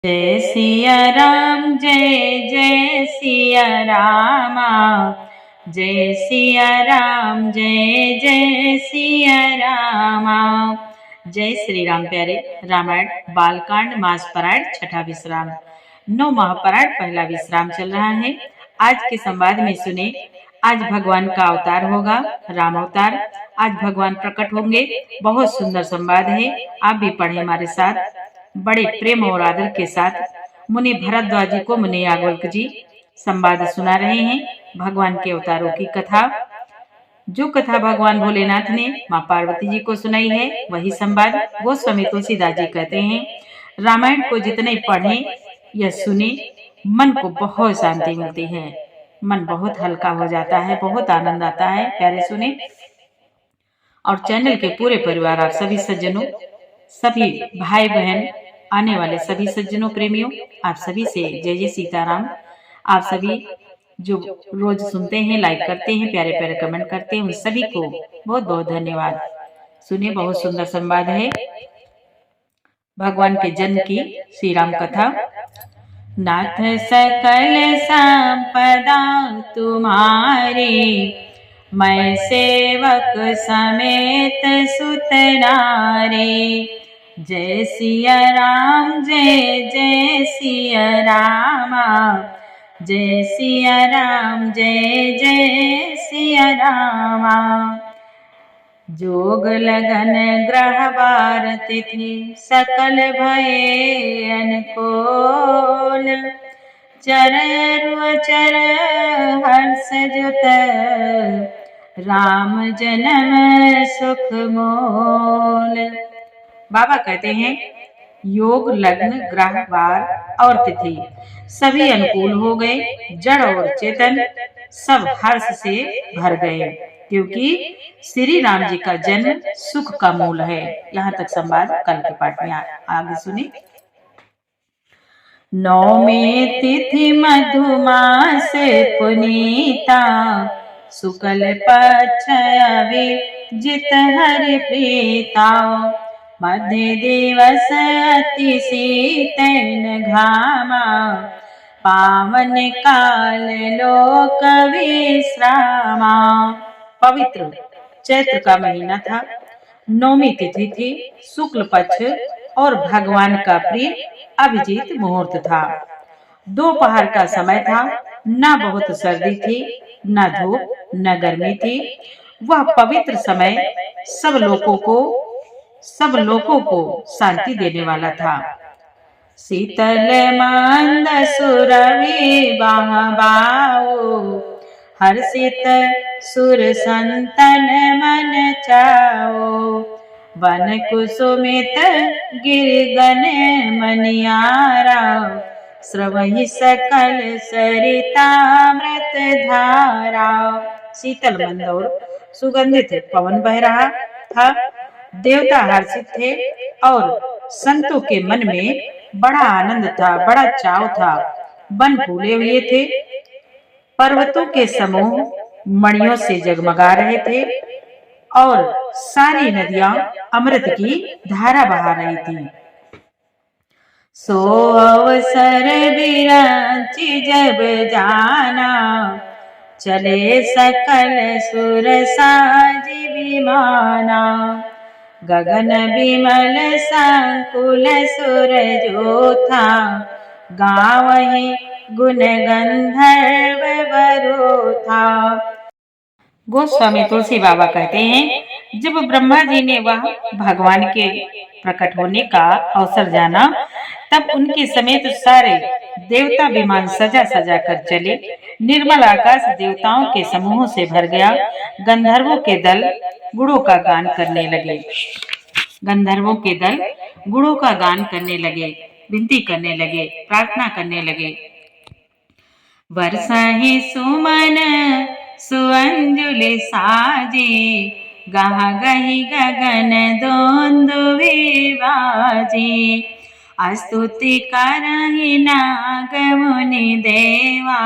जय सिया राम जय जय सिया रामा। जय सिया राम जय जय सिया रामा। जय श्री राम प्यारे। रामायण बालकांड मास परायण छठा विश्राम। 9 महापरायण पहला विश्राम चल रहा है। आज के संवाद में सुने। आज भगवान का अवतार होगा, राम अवतार। आज भगवान प्रकट होंगे। बहुत सुंदर संवाद है, आप भी पढ़े हमारे साथ। बड़े प्रेम और आदर के साथ मुनि भरद्वाज जी को मुनि याज्ञवल्क्य जी संवाद सुना रहे हैं भगवान के अवतारों की कथा। जो कथा भगवान भोलेनाथ ने माँ पार्वती जी को सुनाई है वही संवाद गोस्वामी तुलसीदास जी कहते हैं। रामायण को जितने पढ़ें या सुने मन को बहुत शांति मिलती है, मन बहुत हल्का हो जाता है, बहुत आनंद आता है। प्यारे सुने। और चैनल के पूरे परिवार, आप सभी सज्जनों, सभी भाई बहन, आने वाले सभी सज्जनों प्रेमियों, आप सभी से जय जय सीताराम। आप सभी जो रोज सुनते हैं, लाइक करते हैं, प्यारे प्यारे कमेंट करते हैं, उन सभी को बहुत बहुत धन्यवाद। सुनिए, बहुत सुंदर संवाद है भगवान के जन्म की श्री राम कथा। नाथ सकल संपदा तुम्हारी, मैं सेवक समेत सुत नारी। जय सिया राम जय जय सिया रामा। जय सिया राम जय जय सिया रामा। जोग लगन ग्रह बार तिथि, सकल भये अनुकूल। चररु अचर हर्ष जुत, राम जन्म सुख मोल। बाबा कहते हैं योग, लग्न, ग्रह, वार और तिथि सभी अनुकूल हो गए। जड़ और चेतन सब हर्ष से भर गए, क्योंकि श्री राम जी का जन्म सुख का मूल है। यहाँ तक संवाद कल के पाठ में आगे सुने। नौमी तिथि मधुमास पुनीता, शुक्ल पक्ष अभिजित हरि प्रीता। मध्य दिवस अति शीतल घामा, पावन काल लोक विश्रामा। पवित्र चैत्र का महीना था, नौमी तिथि थी, शुक्ल पक्ष और भगवान का प्रिय अभिजीत मुहूर्त था। दोपहर का समय था, न बहुत सर्दी थी, न धूप न गर्मी थी। वह पवित्र समय सब लोगों को शांति देने वाला था। शीतल मंद सुरभि बहबाओ, हर्षित सुर संतन मन चाओ। वन कुसुमित गिरगन मनियारा, स्रवहि सकल सरितामृत धारा। शीतल मंद और सुगंधित पवन बह रहा था। देवता हर्षित थे और संतों के मन में बड़ा आनंद था, बड़ा चाव था। वन फूले हुए थे, पर्वतों के समूह मणियों से जगमगा रहे थे और सारी नदियां अमृत की धारा बहा रही थी। सो अवसर विरांची जब जाना, चले सकल सुर साजी विमाना। गगन विमल संकुल सुर जो था, गावहि गुण गंधर्व बरो था। गोस्वामी तुलसी बाबा कहते हैं, जब ब्रह्मा जी ने वह भगवान के प्रकट होने का अवसर जाना, तब उनके समेत सारे देवता विमान सजा सजा कर चले। निर्मल आकाश देवताओं के समूहों से भर गया। गंधर्वों के दल गुणों का गान करने लगे। गंधर्वों के दल गुणों का गान करने लगे, विनती करने लगे, प्रार्थना करने लगे। वर्षहि सुमन सुअंजुलि साजे, गह गहि गगन दोंदुभि बाजे। स्तुति करहि नाग मुनि देवा,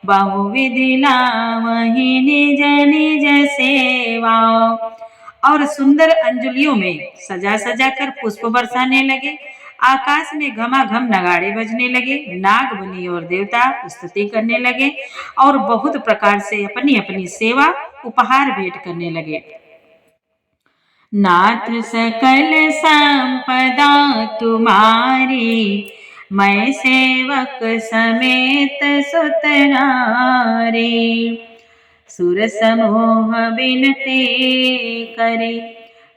बहुविधि लावहि निज निज सेवा। और सुंदर अंजलियों में सजा सजा कर पुष्प बरसाने लगे। आकाश में घमाघम नगाड़े बजने लगे। नाग मुनि और देवता स्तुति करने लगे और बहुत प्रकार से अपनी अपनी सेवा उपहार भेंट करने लगे। नाथ सकल संपदा तुम्हारी, मैं सेवक समेत सुत नारी। सुर समूह बिनती करे,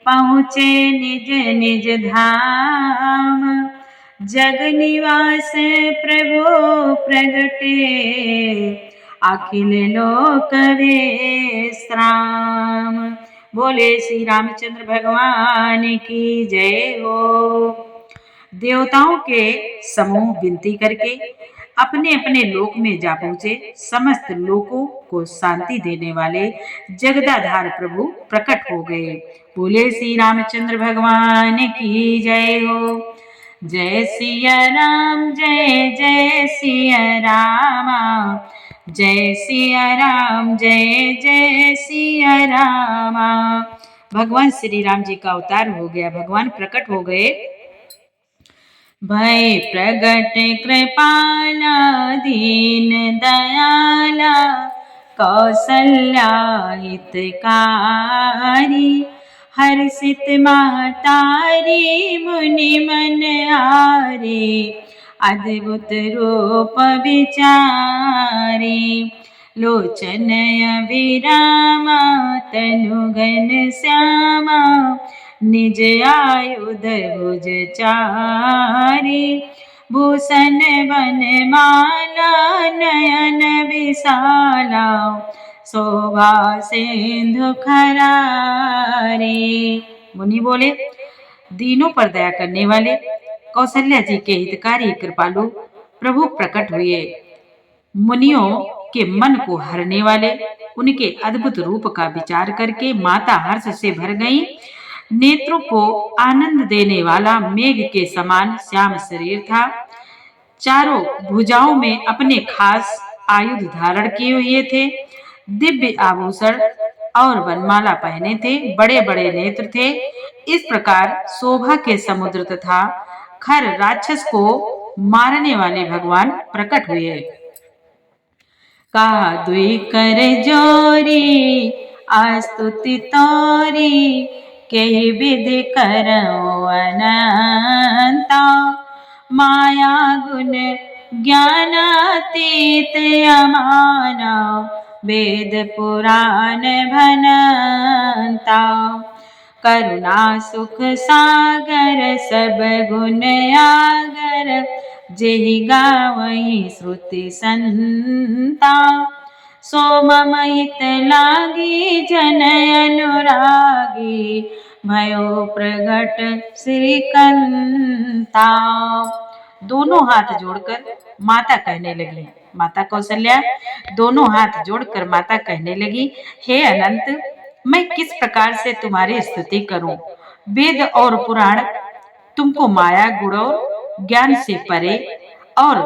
पहुँचे निज निज धाम। जग निवास प्रभु प्रगटे, अखिल लोक विश्राम। बोले श्री रामचंद्र भगवान की जय हो। देवताओं के समूह विनती करके अपने अपने लोक में जा पहुंचे। समस्त लोकों को शांति देने वाले जगदाधार प्रभु प्रकट हो गए। बोले श्री रामचंद्र भगवान की जय हो। जय सिया राम जय जय सिया रामा, जय सिया राम जय जय सिया रामा। भगवान श्री राम जी का अवतार हो गया, भगवान प्रकट हो गए। भय प्रगट कृपाला दीन दयाला, कौसल्या हितकारी। हर्षित महतारी मुनि मन हारी, अद्भुत रूप विचारी। लोचन अभिरामा तनु घन श्यामा, निज आयुध भुज चारी। भूषण बन माला नयन विशाला, शोभा सिंधु खरारी। मुनि बोले, दीनों पर दया करने वाले कौशल्या जी के हितकारी कृपालु प्रभु प्रकट हुए। मुनियों के मन को हरने वाले उनके अद्भुत रूप का विचार करके माता हर्ष से भर गई। नेत्रों को आनंद देने वाला मेघ के समान श्याम शरीर था। चारों भुजाओं में अपने खास आयुध धारण किए हुए थे। दिव्य आभूषण और वनमाला पहने थे। बड़े बड़े नेत्र थे। इस प्रकार शोभा के समुद्र तथा खर राक्षस को मारने वाले भगवान प्रकट हुए। कहा दुई कर जोरी आस्तुति तोरी, केहि विधि करो अनंता। माया गुण ज्ञानातीत अमाना, वेद पुराण भनंता। करुणा सुख सागर सब गुण आगर, जेहि गावहि श्रुति संता। सोममहित लागी जन अनुरागी, भयो प्रगट श्रीकंता। दोनों हाथ जोड़कर माता कहने लगी, माता कौशल्या दोनों हाथ जोड़कर माता कहने लगी, हे अनंत, मैं किस प्रकार से तुम्हारी स्तुति करूं। वेद और पुराण तुमको माया गुण और ज्ञान से परे और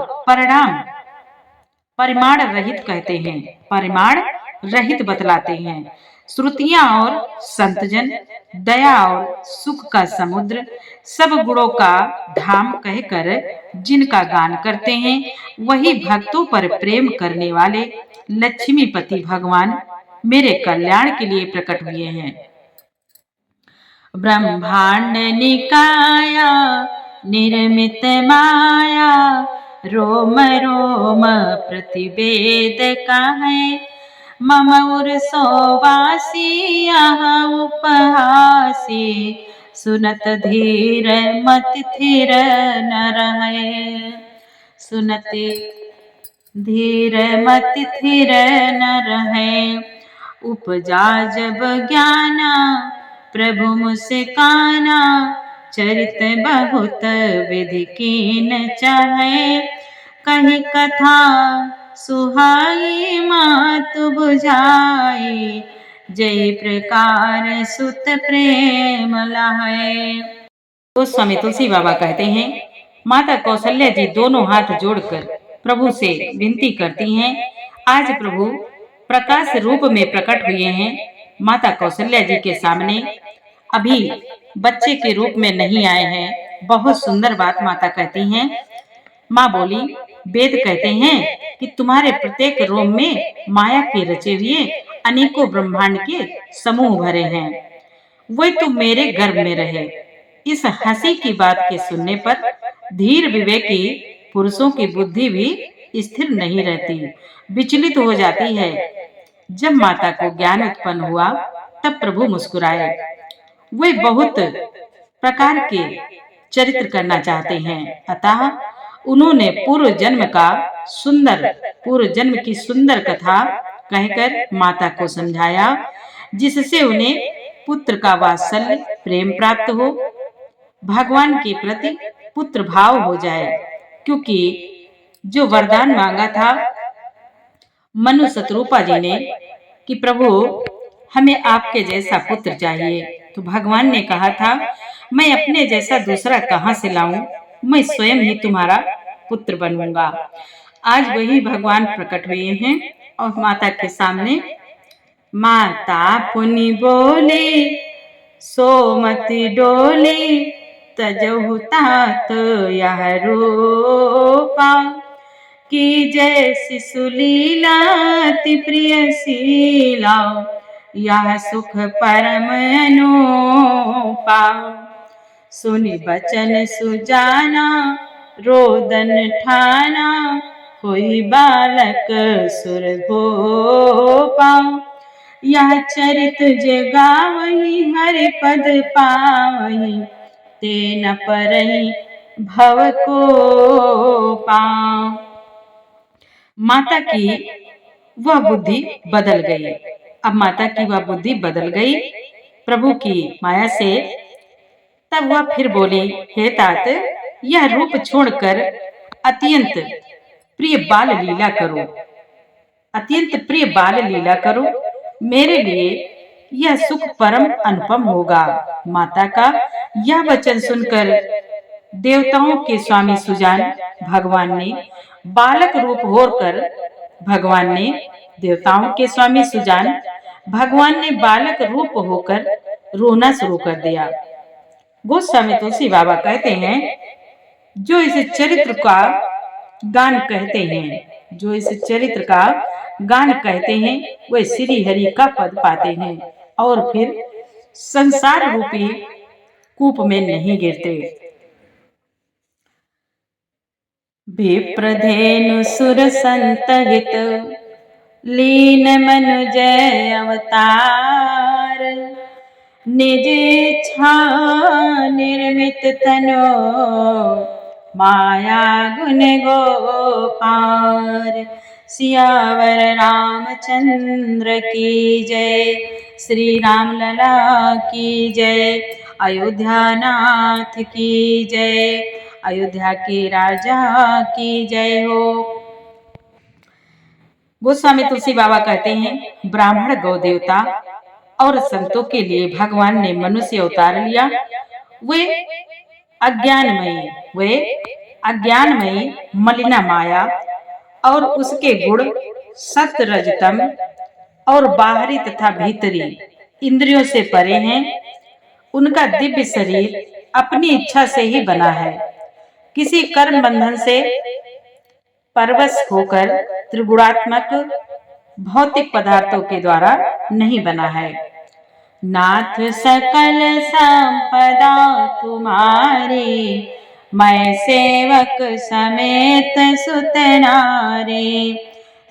परिमाण रहित कहते हैं, परिमाण रहित बतलाते हैं। श्रुतियां और संतजन दया और सुख का समुद्र, सब गुणों का धाम कहकर जिनका गान करते हैं, वही भक्तों पर प्रेम करने वाले लक्ष्मीपति भगवान मेरे कल्याण के लिए प्रकट हुए हैं। ब्रह्मांड निकाया निर्मित माया, रोम रोम प्रतिवेद कहे। मम उर सोवासी यहाँ उपहासी, सुनत धीर मत थिर न रहे। सुनत धीर मत थिर न रहे। उपजा जब ज्ञाना प्रभु मुस्काना, चरित बहुत विधि कीन चाहे। कहीं कथा सुहाई मातु बुझाई, जय प्रकार सुत प्रेम लाए। गोस्वामी तुलसी बाबा कहते हैं, माता कौशल्या जी दोनों हाथ जोड़कर प्रभु से विनती करती हैं। आज प्रभु प्रकाश रूप में प्रकट हुए हैं। माता कौशल्या जी के सामने अभी बच्चे के रूप में नहीं आए हैं, बहुत सुंदर बात माता कहती हैं। माँ बोली, वेद कहते हैं कि तुम्हारे प्रत्येक रोम में माया के रचे हुए अनेकों ब्रह्मांड के समूह भरे हैं, वही तुम मेरे गर्भ में रहे। इस हंसी की बात के सुनने पर धीर विवेकी पुरुषों की बुद्धि भी स्थिर नहीं रहती, विचलित हो जाती है। जब माता को ज्ञान उत्पन्न हुआ तब प्रभु मुस्कुराए। वे बहुत प्रकार के चरित्र करना चाहते हैं, अतः उन्होंने पूर्व जन्म की सुंदर कथा कहकर माता को समझाया, जिससे उन्हें पुत्र का वात्सल्य प्रेम प्राप्त हो, भगवान के प्रति पुत्र भाव हो जाए। क्योंकि जो वरदान मांगा था मनु शतरूपा जी ने कि प्रभु हमें आपके जैसा पुत्र चाहिए, तो भगवान ने कहा था मैं अपने जैसा दूसरा कहां से लाऊं, मैं स्वयं ही तुम्हारा पुत्र बनूंगा। आज वही भगवान प्रकट हुए हैं और माता के सामने माता पुनि बोले सोमति डोले तजहु तात यह रूपा की जय शिशुलीला अति प्रिय शीला यह सुख परम अनुपा। सुनि बचन सुजाना रोदन ठाना होई बालक सुर गोपा। यह चरित जगावही हरि पद पावही ते न परही भव को पाऊं। माता की वह बुद्धि बदल गई। अब माता की वह बुद्धि बदल गई प्रभु की माया से। तब वह फिर बोली, हे तात, यह रूप छोड़कर अत्यंत प्रिय बाल लीला करो, अत्यंत प्रिय बाल लीला करो, मेरे लिए यह सुख परम अनुपम होगा। माता का यह वचन सुनकर देवताओं के स्वामी सुजान भगवान ने बालक रूप होकर देवताओं के स्वामी सुजान भगवान ने बालक रूप होकर रोना शुरू कर दिया। गोस्वामी तुलसी बाबा कहते हैं, जो इस चरित्र का गान कहते हैं वे श्री हरि का पद पाते हैं और फिर संसार रूपी कूप में नहीं गिरते। विप्रधेनु सुर संतहित लीन मनुजय अवतार निज इच्छा निर्मित तनो माया गुण गोपार। सियावर रामचंद्र की जय, श्री राम लला की जय, अयोध्या नाथ की जय, अयोध्या के राजा की जय हो। गोस्वामी तुलसी बाबा कहते हैं, ब्राह्मण गौ देवता और संतों के लिए भगवान ने मनुष्य अवतार लिया। वे अज्ञानमयी मलिना माया और उसके गुण सत रजतम और बाहरी तथा भीतरी इंद्रियों से परे हैं। उनका दिव्य शरीर अपनी इच्छा से ही बना है, किसी कर्म बंधन से परवश होकर त्रिगुणात्मक भौतिक पदार्थों के द्वारा नहीं बना है। नाथ सकल संपदा तुम्हारी, मैं सेवक समेत सुत नारी।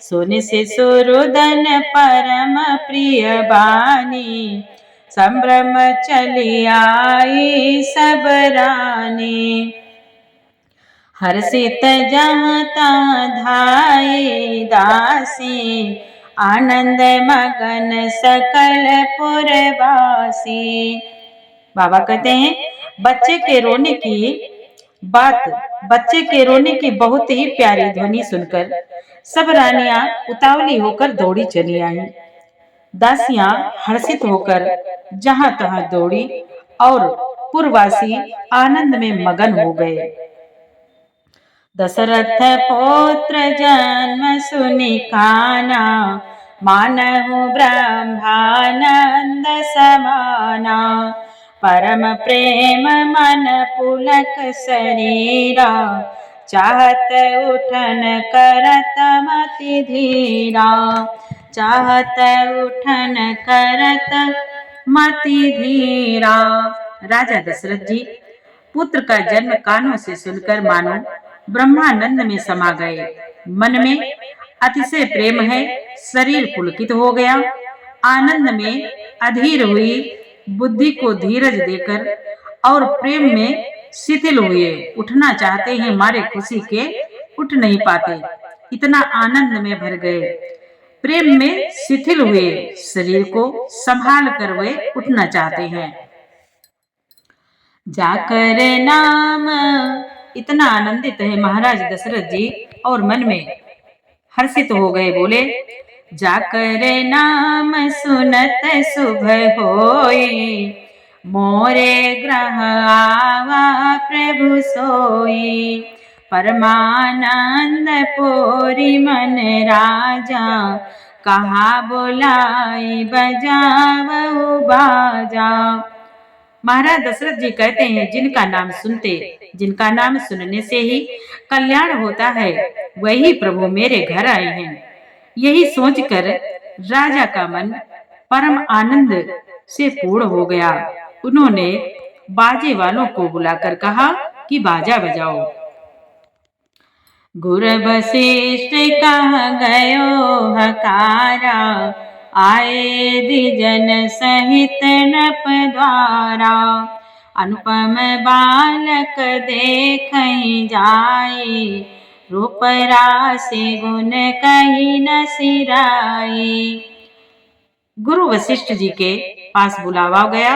सुन शिशुरुदन परम प्रिय बानी, संभ्रम चली आई सब रानी। हर्षित जहाँ तहाँ धाई दासी, आनंद मगन सकल पुरवासी। बाबा कहते हैं, बच्चे के रोने की बहुत ही प्यारी ध्वनि सुनकर सब रानियां उतावली होकर दौड़ी चली आई। दासियां हर्षित होकर जहां तहां दौड़ी और पुरवासी आनंद में मगन हो गए। दशरथ पौत्र जन्म सुनि काना, मानहु ब्रह्मानंद समाना। परम प्रेम मन पुलक शरीरा, चाहत उठन करत मति धीरा, चाहत उठन करत मति धीरा। राजा दशरथ जी पुत्र का जन्म कानों से सुनकर मानो ब्रह्मानंद में समा गए। मन में अतिशय प्रेम है, शरीर पुलकित हो गया। आनंद में अधीर हुई बुद्धि को धीरज देकर और प्रेम में शिथिल हुए। उठना चाहते हैं, मारे खुशी के उठ नहीं पाते, इतना आनंद में भर गए। प्रेम में शिथिल हुए शरीर को संभाल कर वे उठना चाहते हैं। जाकर नाम, इतना आनंदित है महाराज दशरथ जी और मन में हर्षित हो गए। बोले, जाकर नाम सुनत शुभ होई, मोरे ग्रह आवा प्रभु सोई। परमानंद पोरी मन राजा, कहा बोलाई बजावहु बाजा। महाराज दशरथ जी कहते हैं, जिनका नाम सुनते, जिनका नाम सुनने से ही कल्याण होता है, वही प्रभु मेरे घर आए हैं। यही सोचकर राजा का मन परम आनंद से पूर्ण हो गया। उन्होंने बाजे वालों को बुलाकर कहा कि बाजा बजाओ। गुर वशिष्ठ कह गयो हकारा, आए द्विजन सहित नृप द्वारा। अनुपम बालक देखहि जाए, रूप राशि गुण कही न सिराई। गुरु वशिष्ठ जी के पास बुलावा गया।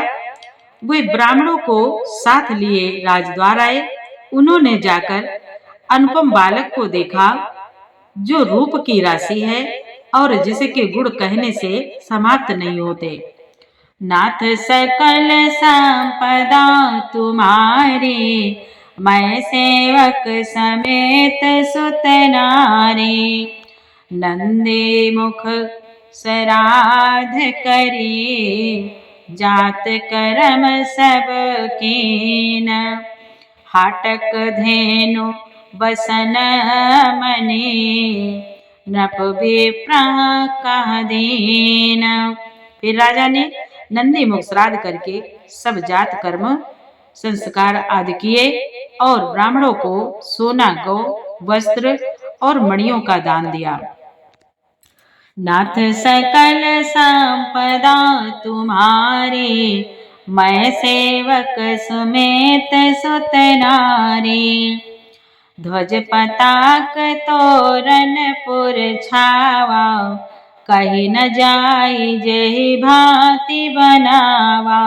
वे ब्राह्मणों को साथ लिए राजद्वार आए। उन्होंने जाकर अनुपम बालक को देखा, जो रूप की राशि है और जिसके गुण कहने से समाप्त नहीं होते। नाथ सकल संपदा तुम्हारी, मैं सेवक समेत सुत नारी। नंदी मुख श्राद्ध करी, जात कर्म सब कीन। हाटक धेनु बसन मनी, नृप विप्रह कह दीन। फिर राजा ने नंदी मुख श्राद्ध करके सब जात कर्म संस्कार आदि किए और ब्राह्मणों को सोना, गौ, वस्त्र और मणियों का दान दिया। नाथ सकल संपदा तुम्हारी, मैं सेवक समेत सुत नारी। ध्वज पताक तोरण पुर छावा, कहीं न जाई जेहि भांति बनावा।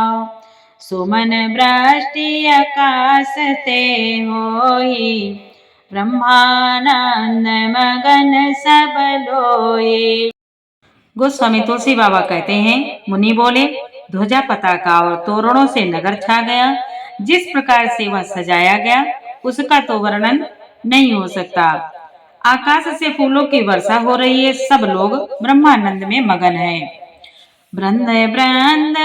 सुमन वृष्टि आकाश ते होई, ब्रह्मानंद मगन सब लोई। गोस्वामी तुलसी बाबा कहते हैं, मुनि बोले, ध्वजा पताका और तोरणों से नगर छा गया। जिस प्रकार से वह सजाया गया उसका तो वर्णन नहीं हो सकता। आकाश से फूलों की वर्षा हो रही है, सब लोग ब्रह्मानंद में मगन हैं। वृंद वृंद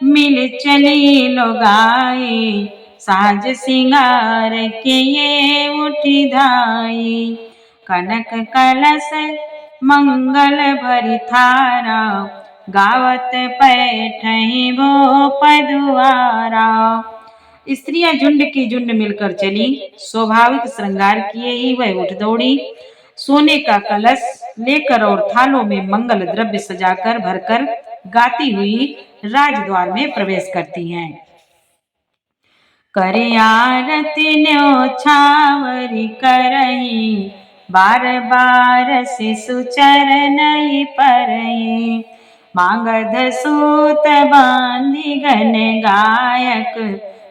मिल चली लोगाई, साज सिंगार के ये उठी धाई। कनक कलश मंगल भरी थारा, गावत पैठही वो पदुआरा। स्त्रियां झुंड की झुंड मिलकर चली, स्वाभाविक श्रृंगार किए ही वह उठ दौड़ी। सोने का कलश लेकर और थालों में मंगल द्रव्य सजाकर भरकर गाती हुई राजद्वार में प्रवेश करती हैं। करे आरती न्योछावरी करही, बार बार शिशु चरण परही। मांगध सूत बांधी गण गायक,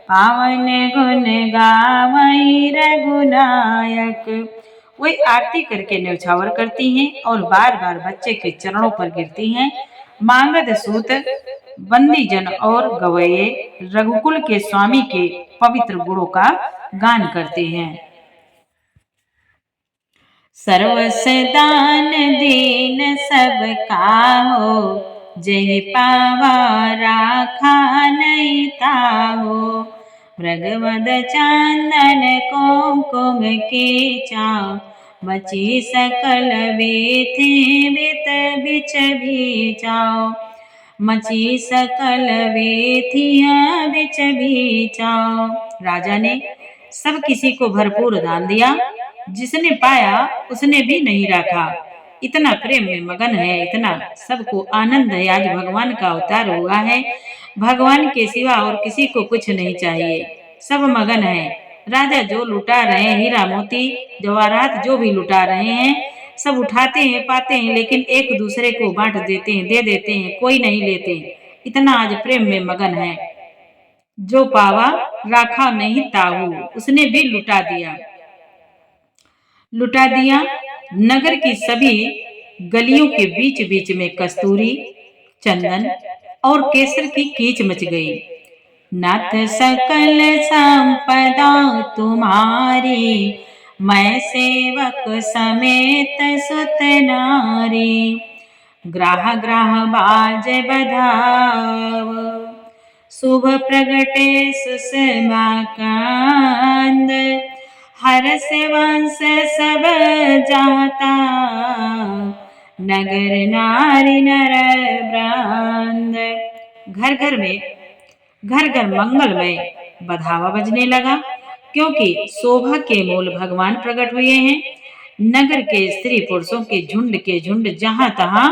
पावन गुण गावई रघुनायक। वे आरती करके न्योछावर करती हैं और बार बार बच्चे के चरणों पर गिरती हैं। मांगध सूत बंदी जन और गवैये रघुकुल के स्वामी के पवित्र गुणों का गान करते हैं। सर्वस दान दीन सब काहो, जय पावा राखा नहीं ताहो। मृगवद चांदन कुमकुम के चाव, मची सकल बेथे बित बिच भी जाओ। मची सकल वेथियां बिच भी जाओ। राजा ने सब किसी को भरपूर दान दिया, जिसने पाया उसने भी नहीं रखा। इतना प्रेम में मगन है, इतना सबको आनंद है। आज भगवान का अवतार हुआ है, भगवान के सिवा और किसी को कुछ नहीं चाहिए। सब मगन है। राजा जो लुटा रहे हैं, हीरा मोती जवाहरात जो भी लुटा रहे हैं, सब उठाते हैं, पाते हैं, लेकिन एक दूसरे को बांट देते हैं, दे देते हैं, कोई नहीं लेते। इतना आज प्रेम में मगन है। जो पावा राखा नहीं ताहू, उसने भी लुटा दिया। लुटा दिया। नगर की सभी गलियों के बीच बीच में कस्तूरी, चंदन और केसर की कीच मच गई। नाथ सकल संपदा तुम्हारी, मैं सेवक समेत सुत नारी। ग्राह ग्राह बाज बधाव, शुभ प्रगटे सुषमा कांद। हर्ष वंश सब जाता, नगर नारी नर ब्रांद। घर घर मंगलमय बधावा बजने लगा, क्योंकि शोभा के मूल भगवान प्रकट हुए हैं। नगर के स्त्री पुरुषों के झुंड जहां तहां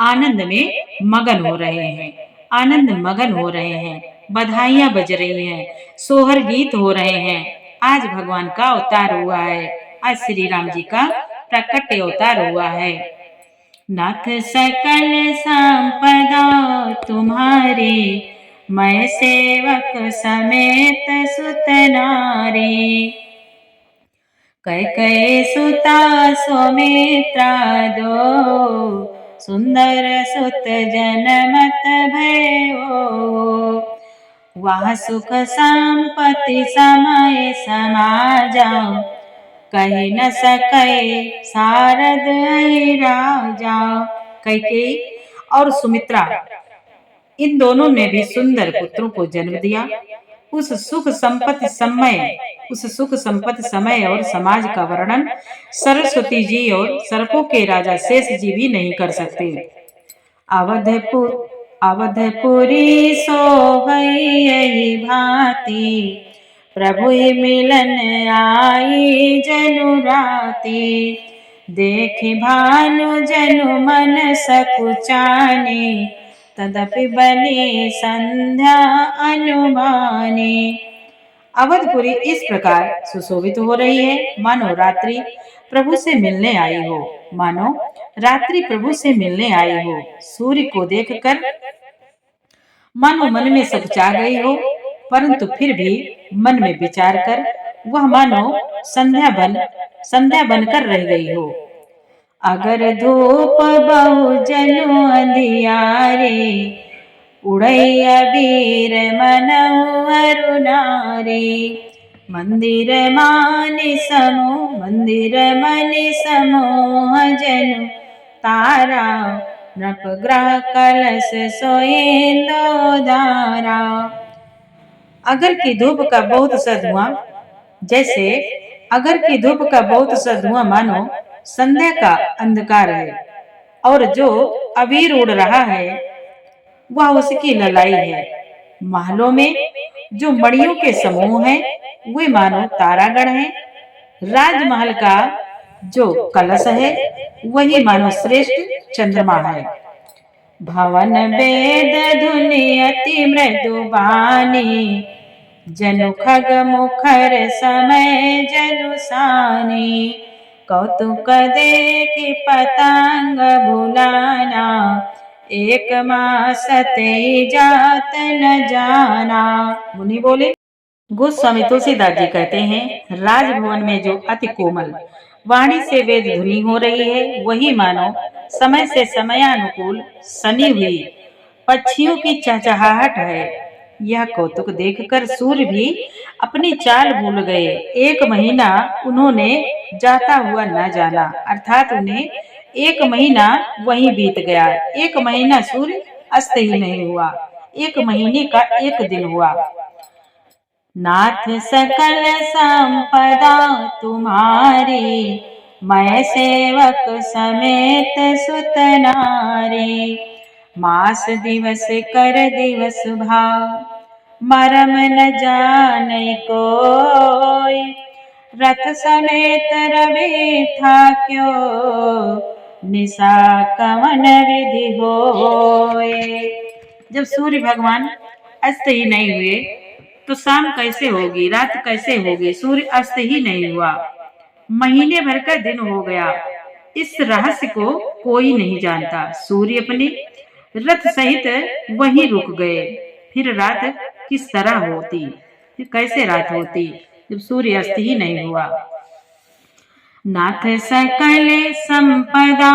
आनंद में मगन हो रहे हैं, आनंद मगन हो रहे हैं। बधाइयां बज रही हैं, सोहर गीत हो रहे हैं। आज भगवान का अवतार हुआ है, आज श्री राम जी का प्रकट अवतार हुआ है। नाथ सकल संपदा तुम्हारी, मैं सेवक समेत सुत नारी। कैकेयी सुता सुमित्रा दो, सुंदर सुत जनमत भयो। वह सुख संपत्ति समय समाजा, कह न सके सारद राजा। कैकेयी और सुमित्रा, इन दोनों ने भी सुंदर पुत्रों को जन्म दिया। उस सुख संपत्ति समय और समाज का वर्णन सरस्वती जी और सर्पों के राजा शेष जी भी नहीं कर सकते। अवधपुरी सोभई यही भांति, प्रभु मिलन आई जनु राती। देखे भानु जनु मन सकुचानी, तदपि बनी संध्या अनुमानी। अवधपुरी इस प्रकार सुशोभित हो रही है, मानो रात्रि प्रभु से मिलने आई हो, मानो रात्रि प्रभु से मिलने आई हो। सूर्य को देखकर मानो मन में सकुचा गई हो, परंतु फिर भी मन में विचार कर वह मानो संध्या बनकर रह गई हो। अगर धूप बहु जनु अंधियारे, उड़ैया वीर मनऊ अरुणारे। मंदिर मानि समूह जनु तारा, नपग्रह कलश सोएंदो दारा। अगर की धूप का बहुत सा धुआं, जैसे अगर की धूप का बहुत सा धुआं मानो संध्या का अंधकार है, और जो अबीर उड़ रहा है वह उसकी ललाई है। महलों में जो मणियों के समूह हैं, वे मानो तारागण हैं। राजमहल का जो कलश है वही मानो श्रेष्ठ चंद्रमा है। भवन वेद धुनि अति मृदु बानी, जनु खग मुखर समय जनु सानी। कौतुक देखि पतंग भुलाना, एक मास ते जात न जाना। मुनि बोले। गोस्वामी तुलसीदास जी कहते हैं, राजभवन में जो अति कोमल वाणी से वेद धुनी हो रही है, वही मानो समय से समयानुकूल सनी हुई पक्षियों की चहचहाहट है। यह कौतुक देखकर सूर्य भी अपनी चाल भूल गए। एक महीना उन्होंने जाता हुआ न जाना, अर्थात उन्हें एक महीना वहीं बीत गया। एक महीना सूर्य अस्त ही नहीं हुआ। 1 महीने का 1 दिन हुआ। नाथ सकल संपदा तुम्हारी, मैं सेवक समेत सुत नारी। मास दिवस कर दिवस भाव, मरम न जाने कोई। रथ समेत रवि था क्यों, निशा कवन विधि होए। जब सूर्य भगवान अस्त ही नहीं हुए तो शाम कैसे होगी, रात कैसे होगी। सूर्य अस्त ही नहीं हुआ, महीने भर का दिन हो गया। इस रहस्य को कोई नहीं जानता। सूर्य अपने रथ सहित वहीं रुक गए। फिर रात किस तरह होती, फिर कैसे रात होती जब सूर्य अस्त ही नहीं हुआ। नाथ सकल संपदा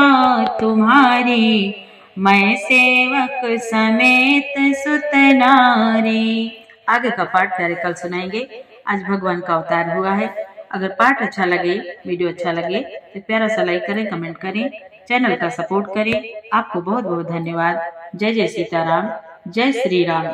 तुम्हारी, मैं सेवक समेत सुत नारी। आगे का पाठ प्यारे कल सुनाएंगे। आज भगवान का अवतार हुआ है। अगर पाठ अच्छा लगे, वीडियो अच्छा लगे तो प्यारा सा लाइक करें, कमेंट करें, चैनल का सपोर्ट करें। आपको बहुत बहुत धन्यवाद। जय जय सीताराम, जय श्री राम।